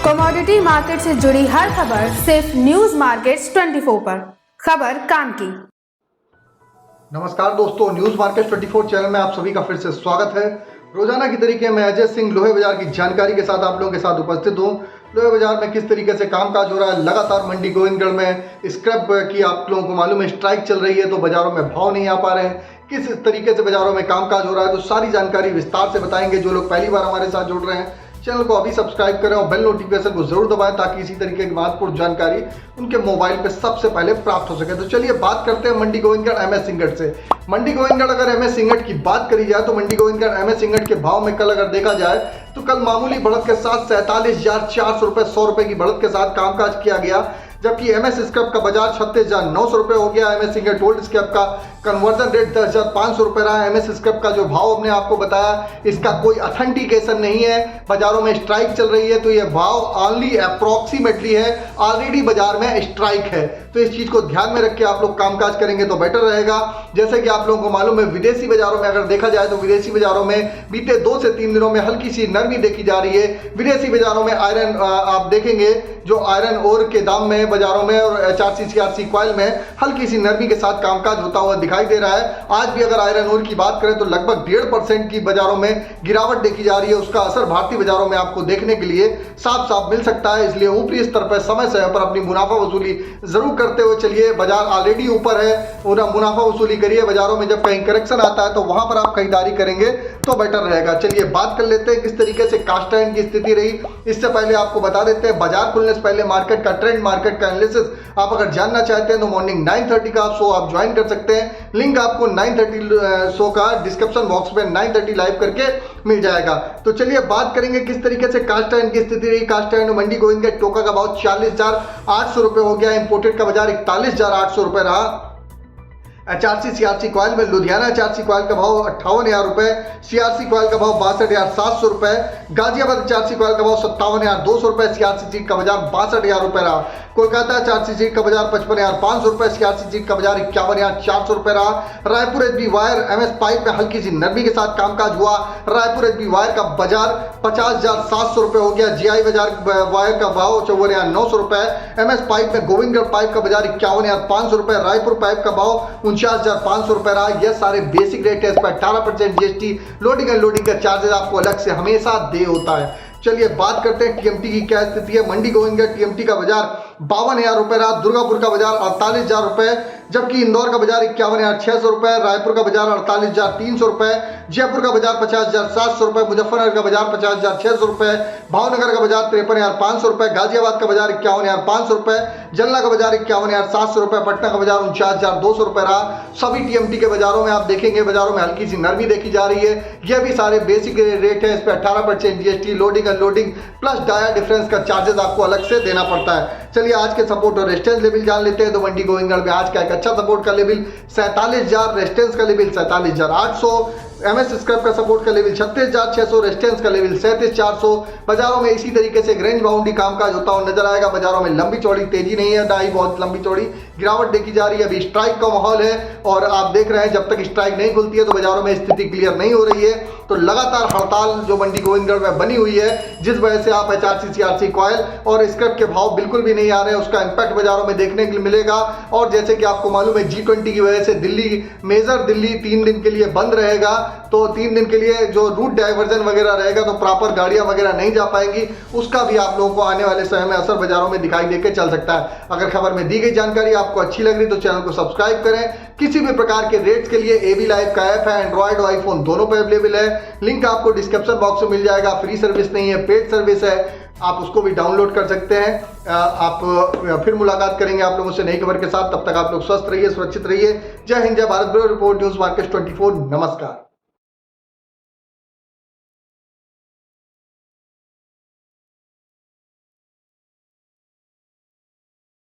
Commodity market से जुड़ी हर खबर सिर्फ न्यूज मार्केट्स 24 पर। खबर काम की। नमस्कार दोस्तों, न्यूज मार्केट 24 चैनल में आप सभी का फिर से स्वागत है। रोजाना की तरीके मैं अजय सिंह लोहे बाजार की जानकारी के साथ आप लोगों के साथ उपस्थित हूँ। लोहे बाजार में किस तरीके से कामकाज हो रहा है। लगातार मंडी गोविंदगढ़ में स्क्रैप की आप लोगों को मालूम है स्ट्राइक चल रही है, तो बाजारों में भाव नहीं आ पा रहे हैं। किस तरीके से बाजारों में कामकाज हो रहा है, तो सारी जानकारी विस्तार से बताएंगे। जो लोग पहली बार हमारे साथ जुड़ रहे हैं, चैनल को अभी सब्सक्राइब करें और बेल नोटिफिकेशन को जरूर दबाएं ताकि इसी तरीके की महत्वपूर्ण जानकारी उनके मोबाइल पे सबसे पहले प्राप्त हो सके। तो चलिए बात करते हैं मंडी गोविंदगढ़ एमएस सिंगट से। मंडी गोविंदगढ़ अगर एमएस सिंगट की बात करी जाए तो मंडी गोविंदगढ़ एमएस सिंगट के भाव में कल अगर देखा जाए तो कल मामूली बढ़त के साथ 47,400 रुपए 100 रुपए की बढ़त के साथ कामकाज किया गया, जबकि एमएस स्क्रैप का बाजार 36,900 रुपए हो गया। एमएस सिंगट ओल्ड स्क्रैप का कन्वर्जन रेट 10,500 रुपए रहा। एमएस स्क्रैप का जो भाव हमने आपको बताया इसका कोई अथेंटिकेशन नहीं है। बाजारों में स्ट्राइक चल रही है तो यह भाव ओनली अप्रोक्सीमेटली है, ऑलरेडी बाजार में स्ट्राइक है। तो इस चीज को ध्यान में रख के आप लोग कामकाज करेंगे तो बेटर रहेगा। जैसे कि आप लोगों को मालूम है विदेशी बाजारों में अगर देखा जाए तो विदेशी बाजारों में बीते 2 से 3 दिनों में हल्की सी नरमी देखी जा रही है। विदेशी बाजारों में आयरन आप देखेंगे जो आयरन ओर के दाम में बाजारों में और HRC CRC कॉइल में हल्की सी नरमी के साथ कामकाज होता हुआ दिखाई दे रहा है। आज भी अगर आयरन ओर की बात करें तो लगभग 1.5% की बाजारों में गिरावट देखी जा रही है। उसका असर भारतीय बाजारों में आपको देखने के लिए साफ साफ मिल सकता है। इसलिए ऊपरी स्तर पर समय समय पर अपनी मुनाफा वसूली जरूर करते हुए चलिए। बाजार ऑलरेडी ऊपर है, मुनाफा वसूली करिए। बाजारों में जब कहीं करेक्शन आता है तो वहां पर आप खरीदारी करेंगे तो बेटर रहेगा। चलिए बात कर लेते हैं किस तरीके से कास्ट आयरन की स्थिति रही। इससे पहले आपको बता देते हैं बाजार खुलने से पहले मार्केट का ट्रेंड, मार्केट का एनालिसिस आप अगर जानना चाहते हैं तो मॉर्निंग 9:30 का शो आप ज्वाइन कर सकते हैं। लिंक आपको 9:30 शो का डिस्क्रिप्शन बॉक्स में 9:30 लाइव करके मिल जाएगा। तो चलिए बात करेंगे किस तरीके से कास्ट आयरन की स्थिति रही। कास्ट आयरन मंडी गोविंदगढ़ टोका का भाव 46,800 रुपए हो गया। इंपोर्टेड का बाजार 41,800 रुपए रहा। HRC CRC कॉइल में लुधियाना HRC कॉइल का भाव 58,000 रुपए, CRC कॉइल का भाव 62,700 रुपए, गाजियाबाद HRC कॉइल का भाव 57,200 रुपए, CRC सीट का बाजार 62,000 रुपए रहा। कोलकाता HRC सीट का बाजार 55,500 रुपए, CRC सीट का बाजार 51,400 रुपए रहा। Raipur HB wire MS pipe में हल्की सी नरमी के साथ कामकाज हुआ। रायपुर HB वायर का बाजार 50,700 रुपए हो गया। GI बाजार वायर का भाव 54,900 रुपए। MS पाइप में गोविंदगढ़ पाइप का बाजार 51,500 रुपए, रायपुर पाइप का भाव 49,500 रुपए रहा। यह सारे बेसिक रेट है। इस पर 18% GST, लोडिंग एंड लोडिंग का चार्जेस आपको अलग से हमेशा दे होता है। चलिए बात करते हैं TMT की क्या स्थिति है। मंडी गोविंदगढ़ TMT का बाजार 52,000 रुपए रहा। दुर्गापुर का बाजार 48,000 रुपए, जबकि इंदौर का बाजार 51,600 रुपए, रायपुर का बाजार 48,300 रुपए, जयपुर का बाजार 50,700 रुपए, मुजफ्फरनगर का बाजार 50,600 रुपए, भावनगर का बाजार 53,500 रुपए, गाजियाबाद का बाजार 51,500 रुपए, जलना का बाजार 51,700 रुपए, पटना का बाजार 49,200 रुपए रहा। सभी TMT के बाजारों में आप देखेंगे बाजारों में हल्की सी नरमी देखी जा रही है। यह भी सारे बेसिक रेट है। इस पर 18% GST, लोडिंग अनलोडिंग प्लस डाया डिफरेंस का चार्जेस आपको अलग से देना पड़ता है। चलिए आज के सपोर्ट और रेजिस्टेंस लेवल जान लेते हैं। तो मंडी गोविंदगढ़ में आज का एक अच्छा सपोर्ट का लेवल 47,000, रेजिस्टेंस का लेवल 47,800, एमएस स्क्रैप का सपोर्ट का लेवल 36,600, रेजिस्टेंस का लेवल 37,400। बाजारों में इसी तरीके से रेंज बाउंड्री कामकाज होता हुआ नजर आएगा। बाजारों में लंबी चौड़ी तेजी नहीं है, ना ही बहुत लंबी चौड़ी गिरावट देखी जा रही है। अभी स्ट्राइक का माहौल है और आप देख रहे हैं जब तक स्ट्राइक नहीं खुलती है तो बाजारों में स्थिति क्लियर नहीं हो रही है। तो लगातार हड़ताल जो मंडी गोविंदगढ़ में बनी हुई है, जिस वजह से आप HRC CRC कॉइल और स्क्रैप के भाव बिल्कुल भी नहीं आ रहे हैं, उसका इंपैक्ट बाजारों में देखने के लिए मिलेगा। और जैसे कि आपको मालूम है G20 की वजह से दिल्ली मेजर दिल्ली 3 दिन के लिए बंद रहेगा। तो 3 दिन के लिए जो रूट डाइवर्जन वगैरह रहेगा तो प्रॉपर गाड़ियां वगैरह नहीं जा पाएंगी, उसका भी आप लोगों को आने वाले समय में असर बाजारों में दिखाई देकर चल सकता है। अगर खबर में दी गई जानकारी आपको अच्छी लग रही तो चैनल को सब्सक्राइब करें। किसी भी प्रकार के रेट्स के लिए AB लाइव का ऐप है, एंड्रॉइड और आईफोन दोनों पे अवेलेबल है। लिंक आपको डिस्क्रिप्शन बॉक्स में मिल जाएगा। फ्री सर्विस नहीं है, पेड सर्विस है, आप उसको भी डाउनलोड कर सकते हैं। आप फिर मुलाकात करेंगे आप लोगों से नई खबर के साथ। तब तक आप लोग स्वस्थ रहिए, सुरक्षित रहिए। जय हिंद, जय Bharat. Bureau report, news market 24। नमस्कार।